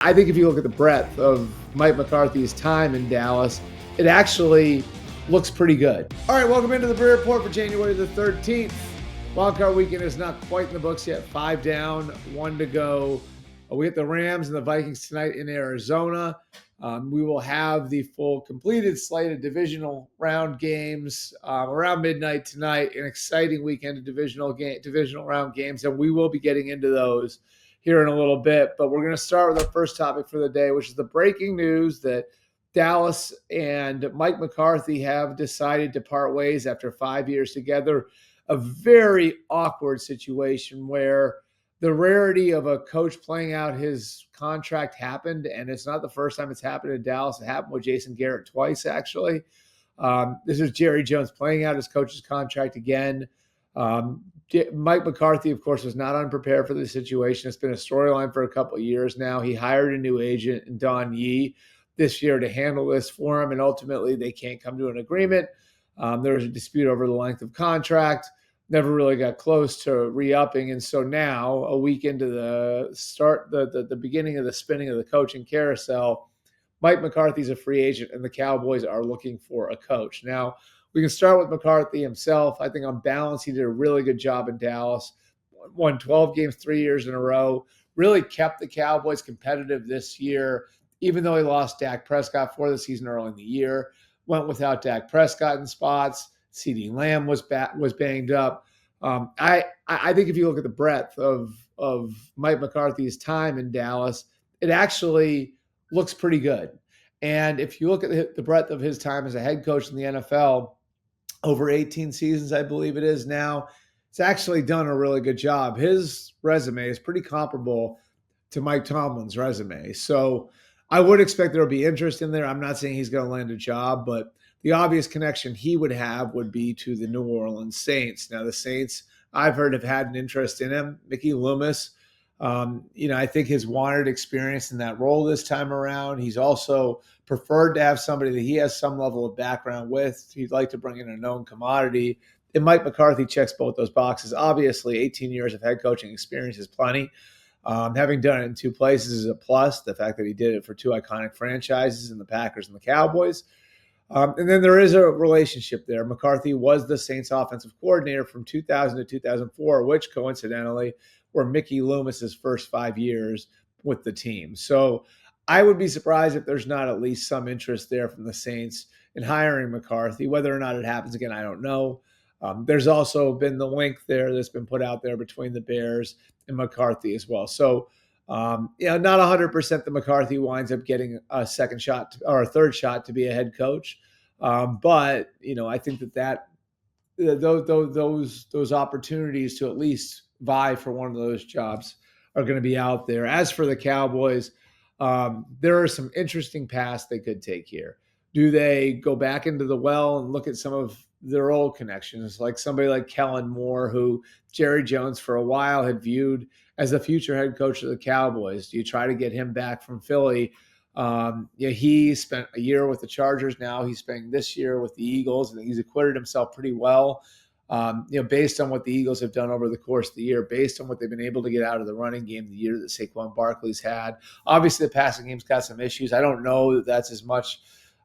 I think if you look at the breadth of Mike McCarthy's time in Dallas, it actually looks pretty good. All right, welcome into the Breer Report for January the 13th. Wildcard weekend is not quite in the books yet. 5 down, 1 to go. We get the Rams and the Vikings tonight in Arizona. We will have the full completed slate of divisional round games around midnight tonight. An exciting weekend of divisional round games, and we will be getting into those here in a little bit. But we're going to start with our first topic for the day, which is the breaking news that Dallas and Mike McCarthy have decided to part ways after 5 years together. A very awkward situation where the rarity of a coach playing out his contract happened, and it's not the first time it's happened in Dallas. It happened with Jason Garrett twice, actually. This is Jerry Jones playing out his coach's contract again. Mike McCarthy, of course, was not unprepared for this situation. It's been a storyline for a couple of years now. He hired a new agent in Don Yee this year to handle this for him, and ultimately they can't come to an agreement. There was a dispute over the length of contract. Never really got close to re-upping. And so now, a week into the beginning of the spinning of the coaching carousel, Mike McCarthy's a free agent and the Cowboys are looking for a coach. Now, we can start with McCarthy himself. I think on balance, he did a really good job in Dallas. Won 12 games 3 years in a row. Really kept the Cowboys competitive this year, even though he lost Dak Prescott for the season early in the year. Went without Dak Prescott in spots. CeeDee Lamb was banged up. I think if you look at the breadth of Mike McCarthy's time in Dallas, it actually looks pretty good. And if you look at the breadth of his time as a head coach in the NFL, over 18 seasons, I believe it is now, it's actually done a really good job. His resume is pretty comparable to Mike Tomlin's resume. So I would expect there will be interest in there. I'm not saying he's going to land a job, but the obvious connection he would have would be to the New Orleans Saints. Now, the Saints, I've heard, have had an interest in him. Mickey Loomis, I think has wanted experience in that role this time around. He's also preferred to have somebody that he has some level of background with. He'd like to bring in a known commodity. And Mike McCarthy checks both those boxes. Obviously, 18 years of head coaching experience is plenty. Having done it in 2 places is a plus. The fact that he did it for 2 iconic franchises in the Packers and the Cowboys. And then there is a relationship there. McCarthy was the Saints offensive coordinator from 2000 to 2004, which coincidentally were Mickey Loomis's first 5 years with the team. So I would be surprised if there's not at least some interest there from the Saints in hiring McCarthy. Whether or not it happens again, I don't know. There's also been the link there that's been put out there between the Bears and McCarthy as well. So, not 100% that McCarthy winds up getting a second shot or a third shot to be a head coach. But I think that those opportunities to at least vie for one of those jobs are going to be out there. As for the Cowboys, there are some interesting paths they could take here. Do they go back into the well and look at some of their old connections, like somebody like Kellen Moore, who Jerry Jones for a while had viewed as the future head coach of the Cowboys? Do you try to get him back from Philly? He spent a year with the Chargers. Now he's spending this year with the Eagles, and he's acquitted himself pretty well. Based on what the Eagles have done over the course of the year, based on what they've been able to get out of the running game the year that Saquon Barkley's had. Obviously, the passing game's got some issues. I don't know that that's as much,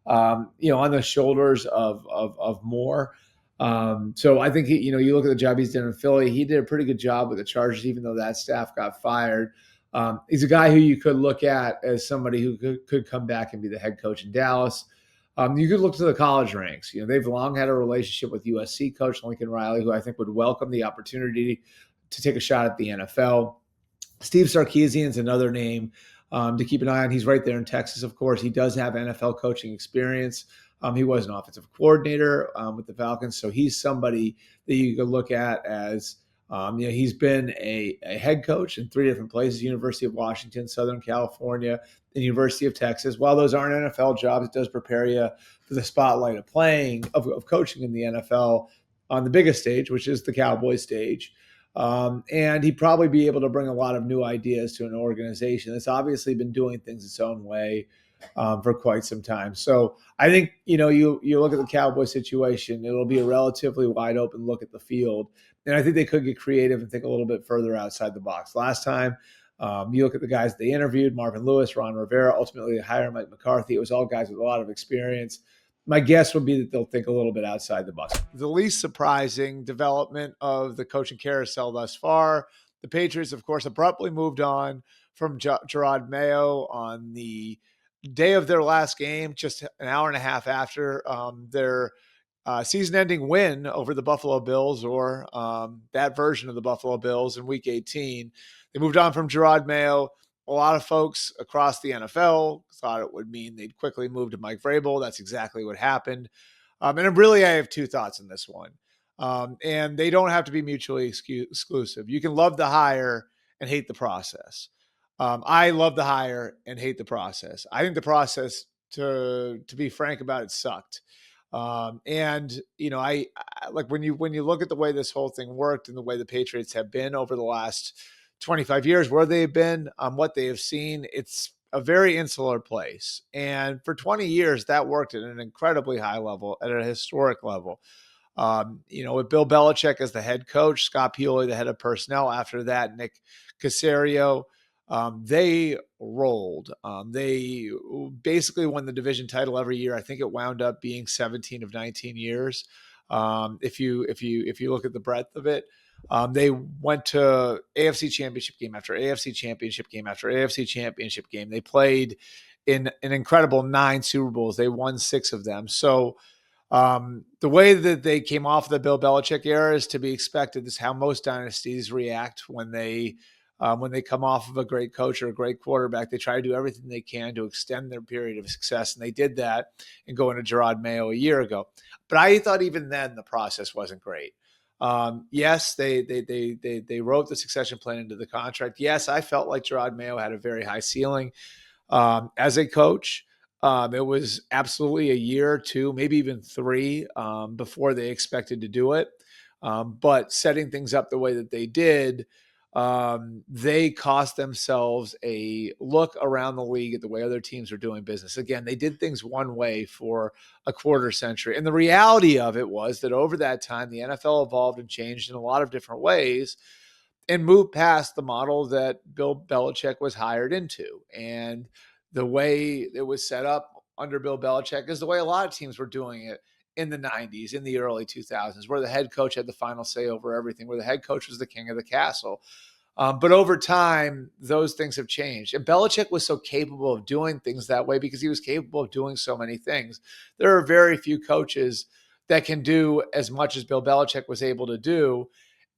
on the shoulders of Moore. So I think, you look at the job he's done in Philly, he did a pretty good job with the Chargers, even though that staff got fired. He's a guy who you could look at as somebody who could come back and be the head coach in Dallas. You could look to the college ranks. They've long had a relationship with USC coach Lincoln Riley, who I think would welcome the opportunity to take a shot at the NFL. Steve Sarkisian's another name to keep an eye on. He's right there in Texas, of course. He does have NFL coaching experience. He was an offensive coordinator with the Falcons, so he's somebody that you could look at as he's been a head coach in 3 different places: University of Washington, Southern California, and University of Texas. While those aren't NFL jobs, it does prepare you for the spotlight of coaching in the NFL on the biggest stage, which is the Cowboys stage. And he'd probably be able to bring a lot of new ideas to an organization that's obviously been doing things its own way for quite some time. So I think, you look at the Cowboys situation, it'll be a relatively wide open look at the field. And I think they could get creative and think a little bit further outside the box. Last time You look at the guys they interviewed, Marvin Lewis, Ron Rivera, ultimately they hire Mike McCarthy. It was all guys with a lot of experience. My guess would be that they'll think a little bit outside the box. The least surprising development of the coaching carousel thus far, the Patriots, of course, abruptly moved on from Gerard Mayo on the day of their last game, just an hour and a half after their season-ending win over the Buffalo Bills, or that version of the Buffalo Bills in Week 18. They moved on from Gerard Mayo. A lot of folks across the NFL thought it would mean they'd quickly move to Mike Vrabel. That's exactly what happened. And really, I have two thoughts on this one. And they don't have to be mutually exclusive. You can love the hire and hate the process. I love the hire and hate the process. I think the process, to be frank about it, sucked. And I like when you look at the way this whole thing worked and the way the Patriots have been over the last 25 years, where they've been, what they have seen, it's a very insular place. And for 20 years, that worked at an incredibly high level, at a historic level. With Bill Belichick as the head coach, Scott Pioli, the head of personnel, after that, Nick Caserio, they rolled. They basically won the division title every year. I think it wound up being 17 of 19 years. If you look at the breadth of it, they went to AFC championship game after AFC championship game after AFC championship game. They played in an incredible 9 Super Bowls. They won 6 of them. So the way that they came off the Bill Belichick era is to be expected. This is how most dynasties react when they come off of a great coach or a great quarterback. They try to do everything they can to extend their period of success, and they did that in going to Gerard Mayo a year ago. But I thought even then the process wasn't great. Yes, they wrote the succession plan into the contract. Yes, I felt like Gerard Mayo had a very high ceiling as a coach. It was absolutely a year or 2, maybe even 3 before they expected to do it. But setting things up the way that they did, they cost themselves a look around the league at the way other teams are doing business. Again, they did things one way for a quarter century. And the reality of it was that over that time, the NFL evolved and changed in a lot of different ways and moved past the model that Bill Belichick was hired into. And the way it was set up under Bill Belichick is the way a lot of teams were doing it in the 90s, in the early 2000s, where the head coach had the final say over everything, where the head coach was the king of the castle. But over time, those things have changed. And Belichick was so capable of doing things that way because he was capable of doing so many things. There are very few coaches that can do as much as Bill Belichick was able to do.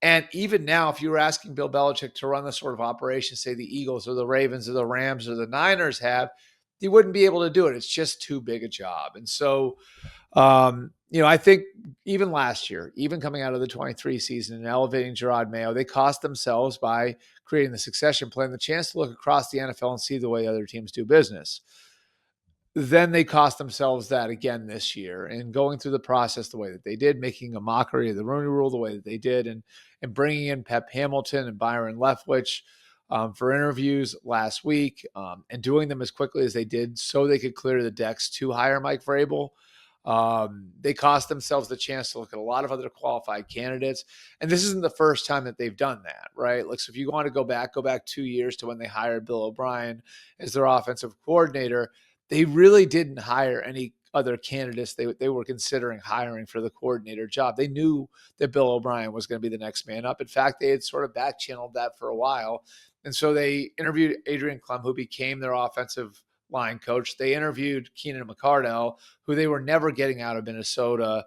And even now, if you were asking Bill Belichick to run the sort of operation, say the Eagles or the Ravens or the Rams or the Niners have, he wouldn't be able to do it. It's just too big a job. And so, I think even last year, even coming out of the 23 season and elevating Gerard Mayo, they cost themselves by creating the succession plan, the chance to look across the NFL and see the way other teams do business. Then they cost themselves that again this year, and going through the process the way that they did, making a mockery of the Rooney Rule the way that they did, and bringing in Pep Hamilton and Byron Leftwich for interviews last week, and doing them as quickly as they did so they could clear the decks to hire Mike Vrabel. They cost themselves the chance to look at a lot of other qualified candidates. And this isn't the first time that they've done that, right? Like, so if you want to go back 2 years to when they hired Bill O'Brien as their offensive coordinator, they really didn't hire any other candidates they were considering hiring for the coordinator job. They knew that Bill O'Brien was going to be the next man up. In fact, they had sort of back channeled that for a while. And so they interviewed Adrian Clem, who became their offensive line coach. They interviewed Keenan McCardell, who they were never getting out of Minnesota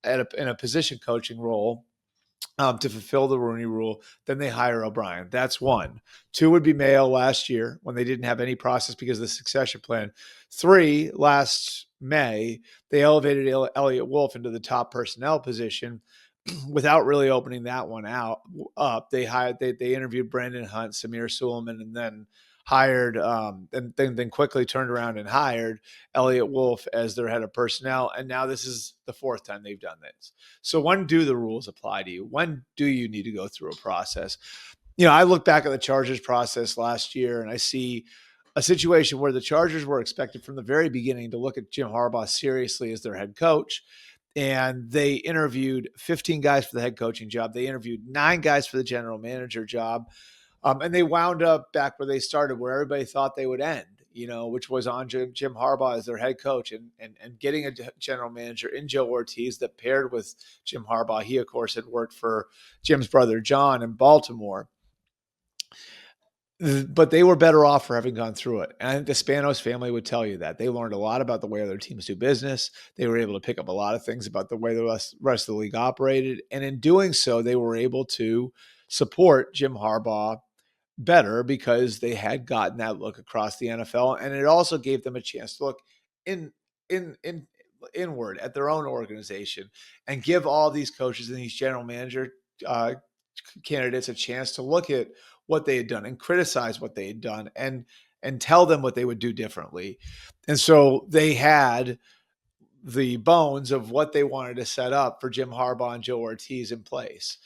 in a position coaching role to fulfill the Rooney Rule. Then they hire O'Brien. That's 1. 2 would be Mayo last year when they didn't have any process because of the succession plan. 3, last May, they elevated Elliott Wolf into the top personnel position without really opening that one up. They interviewed Brandon Hunt, Samir Suleiman, and then hired and then quickly turned around and hired Elliott Wolf as their head of personnel. And now this is the 4th time they've done this. So when do the rules apply to you? When do you need to go through a process? I look back at the Chargers process last year and I see a situation where the Chargers were expected from the very beginning to look at Jim Harbaugh seriously as their head coach. And they interviewed 15 guys for the head coaching job. They interviewed 9 guys for the general manager job. And they wound up back where they started, where everybody thought they would end, which was on Jim Harbaugh as their head coach and getting a general manager in Joe Ortiz that paired with Jim Harbaugh. He, of course, had worked for Jim's brother, John, in Baltimore. But they were better off for having gone through it. And I think the Spanos family would tell you that. They learned a lot about the way other teams do business. They were able to pick up a lot of things about the way the rest of the league operated. And in doing so, they were able to support Jim Harbaugh better because they had gotten that look across the NFL. And it also gave them a chance to look inward at their own organization and give all these coaches and these general manager candidates a chance to look at what they had done and criticize what they had done and tell them what they would do differently. And so they had the bones of what they wanted to set up for Jim Harbaugh and Joe Ortiz in place.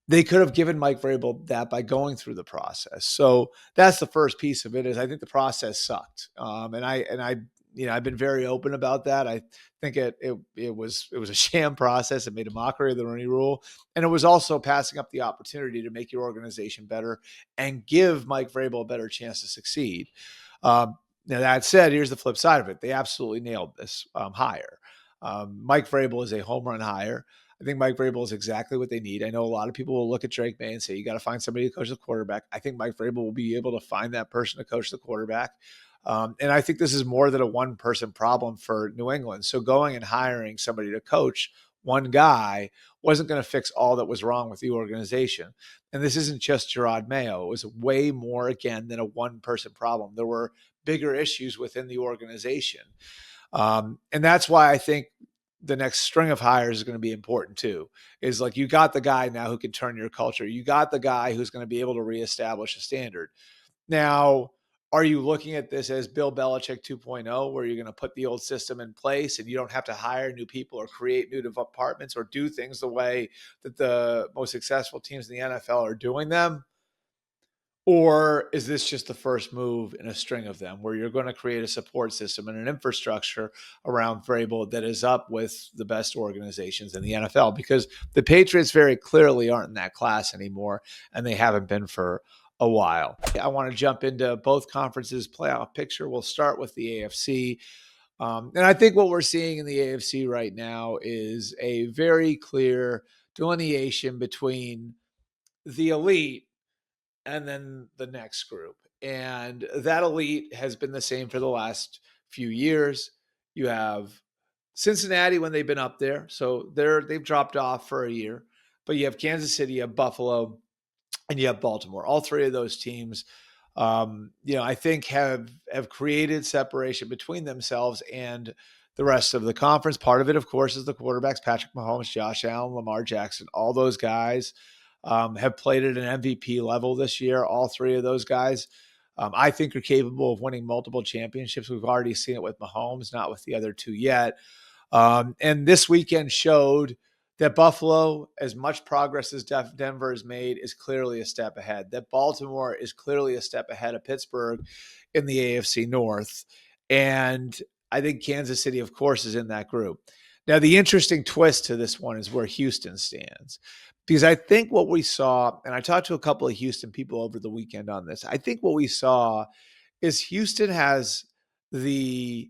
They could have given Mike Vrabel that by going through the process. So that's the first piece of it. Is I think the process sucked, and I've been very open about that. I think it was a sham process. It made a mockery of the Rooney Rule, and it was also passing up the opportunity to make your organization better and give Mike Vrabel a better chance to succeed. Now that said, here's the flip side of it. They absolutely nailed this hire. Mike Vrabel is a home run hire. I think Mike Vrabel is exactly what they need. I know a lot of people will look at Drake May and say, you got to find somebody to coach the quarterback. I think Mike Vrabel will be able to find that person to coach the quarterback. And I think this is more than a one-person problem for New England. So going and hiring somebody to coach one guy wasn't going to fix all that was wrong with the organization. And this isn't just Gerard Mayo. It was way more, again, than a one-person problem. There were bigger issues within the organization. And that's why I think the next string of hires is going to be important too. Is like, you got the guy now who can turn your culture. You got the guy who's going to be able to reestablish a standard. Now, are you looking at this as Bill Belichick 2.0, where you're going to put the old system in place and you don't have to hire new people or create new departments or do things the way that the most successful teams in the NFL are doing them? Or is this just the first move in a string of them where you're going to create a support system and an infrastructure around Vrabel that is up with the best organizations in the NFL? Because the Patriots very clearly aren't in that class anymore, and they haven't been for a while. I want to jump into both conferences' playoff picture. We'll start with the AFC. And I think what we're seeing in the AFC right now is a very clear delineation between the elite and then the next group. And that elite has been the same for the last few years. You have Cincinnati when they've been up there. So they've dropped off for a year. But you have Kansas City, you have Buffalo, and you have Baltimore. All three of those teams, I think have created separation between themselves and the rest of the conference. Part of it, of course, is the quarterbacks, Patrick Mahomes, Josh Allen, Lamar Jackson. All those guys have played at an MVP level this year. All three of those guys, I think, are capable of winning multiple championships. We've already seen it with Mahomes, not with the other two yet. And this weekend showed that Buffalo, as much progress as Denver has made, is clearly a step ahead. That Baltimore is clearly a step ahead of Pittsburgh in the AFC North. And I think Kansas City, of course, is in that group. Now, the interesting twist to this one is where Houston stands. Because I think what we saw, and I talked to a couple of Houston people over the weekend on this, I think what we saw is Houston has the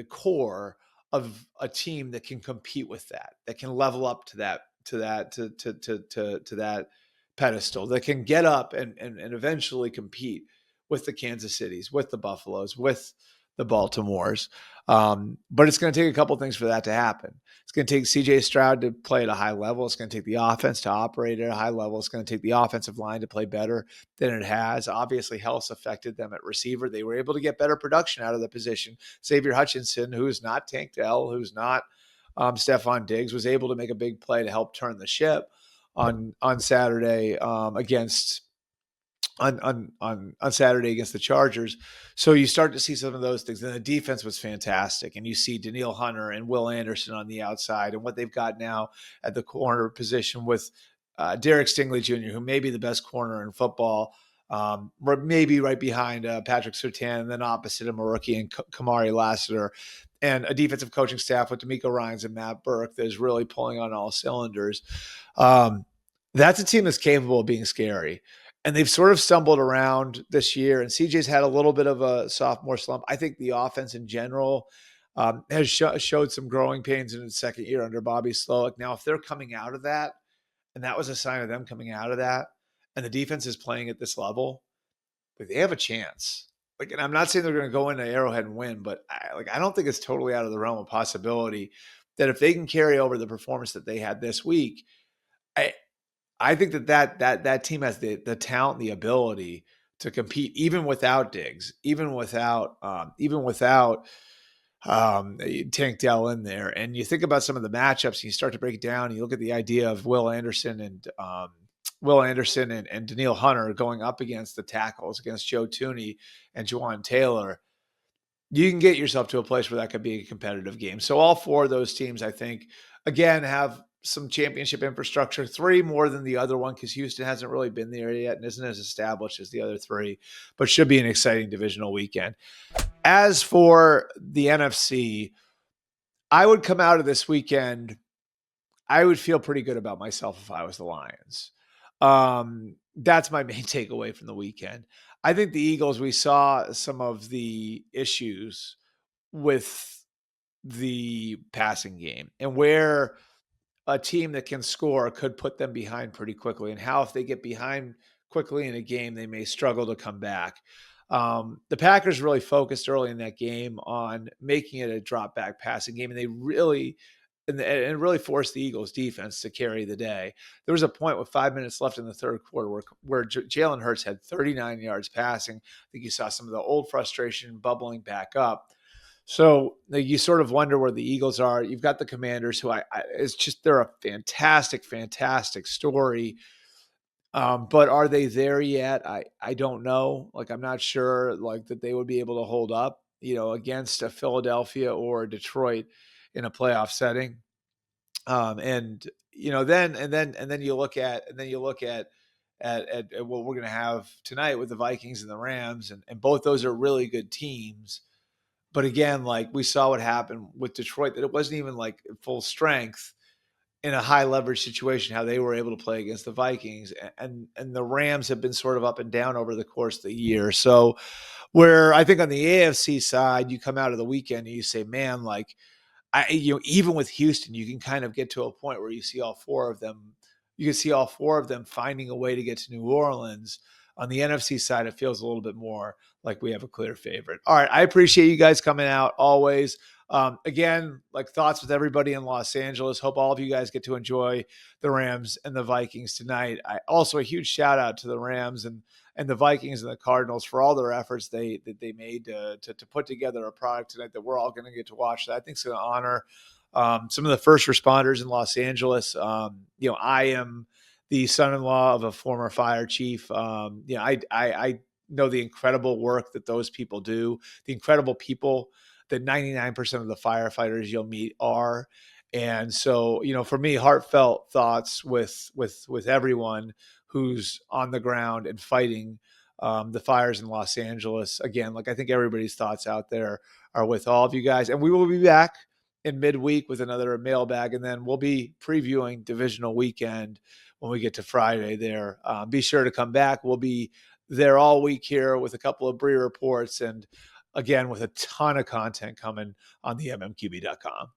core of a team that can compete with that can level up to that pedestal, that can get up and eventually compete with the Kansas Cities, with the Buffaloes, with the Baltimores. But it's going to take a couple things for that to happen. It's going to take CJ Stroud to play at a high level. It's going to take the offense to operate at a high level. It's going to take the offensive line to play better than it has. Obviously, health affected them at receiver. They were able to get better production out of the position. Xavier Hutchinson, who's not Tank Dell, who's not Stephon Diggs, was able to make a big play to help turn the ship on Saturday against Saturday against the Chargers. So you start to see some of those things. And the defense was fantastic. And you see Daniil Hunter and Will Anderson on the outside, and what they've got now at the corner position with Derek Stingley Jr., who may be the best corner in football. maybe right behind Patrick Surtain, and then opposite him a rookie and Kamari Lassiter, and a defensive coaching staff with D'Amico Ryans and Matt Burke that is really pulling on all cylinders. That's a team that's capable of being scary. And they've sort of stumbled around this year. And CJ's had a little bit of a sophomore slump. I think the offense in general has showed some growing pains in its second year under Bobby Slowick. Now, if they're coming out of that, and that was a sign of them coming out of that, and the defense is playing at this level, like, they have a chance. Like, and I'm not saying they're going to go into Arrowhead and win, but I don't think it's totally out of the realm of possibility that if they can carry over the performance that they had this week, I think that team has the talent, the ability to compete, even without Diggs, even without Tank Dell in there. And you think about some of the matchups, and you start to break it down. And you look at the idea of Will Anderson and Daniil Hunter going up against the tackles against Joe Thuney and Juwan Taylor. You can get yourself to a place where that could be a competitive game. So all four of those teams, I think, again, have some championship infrastructure, three more than the other one, because Houston hasn't really been there yet and isn't as established as the other three, but should be an exciting divisional weekend. As for the NFC, I would come out of this weekend, I would feel pretty good about myself if I was the Lions. That's my main takeaway from the weekend. I think the Eagles, we saw some of the issues with the passing game and where a team that can score could put them behind pretty quickly, and how if they get behind quickly in a game, they may struggle to come back. The Packers really focused early in that game on making it a drop back passing game, and they really and really forced the Eagles defense to carry the day. There was a point with 5 minutes left in the third quarter where Jalen Hurts had 39 yards passing. I think you saw some of the old frustration bubbling back up. So you sort of wonder where the Eagles are. You've got the Commanders, who they're a fantastic, fantastic story. But are they there yet? I don't know. Like, I'm not sure like that they would be able to hold up, against a Philadelphia or Detroit in a playoff setting. Then you look at what we're going to have tonight with the Vikings and the Rams, and both those are really good teams. But again, like we saw what happened with Detroit, that it wasn't even like full strength in a high leverage situation, how they were able to play against the Vikings, and the Rams have been sort of up and down over the course of the year. So where I think on the AFC side, you come out of the weekend and you say, man, like, even with Houston, you can kind of get to a point where you see all four of them. You can see all four of them finding a way to get to New Orleans. On the NFC side, it feels a little bit more like we have a clear favorite. All right, I appreciate you guys coming out always. Again, like, thoughts with everybody in Los Angeles. Hope all of you guys get to enjoy the Rams and the Vikings tonight. Also a huge shout out to the Rams and the Vikings and the Cardinals for all their efforts they made to put together a product tonight that we're all going to get to watch. That I think is going to honor some of the first responders in Los Angeles. I am the son-in-law of a former fire chief. I know the incredible work that those people do, the incredible people that 99% of the firefighters you'll meet are. And so, for me, heartfelt thoughts with everyone who's on the ground and fighting the fires in Los Angeles. Again, like, I think everybody's thoughts out there are with all of you guys. And we will be back in midweek with another mailbag, and then we'll be previewing divisional weekend when we get to Friday there. Be sure to come back. We'll be there all week here with a couple of Breer reports, and again, with a ton of content coming on the mmqb.com.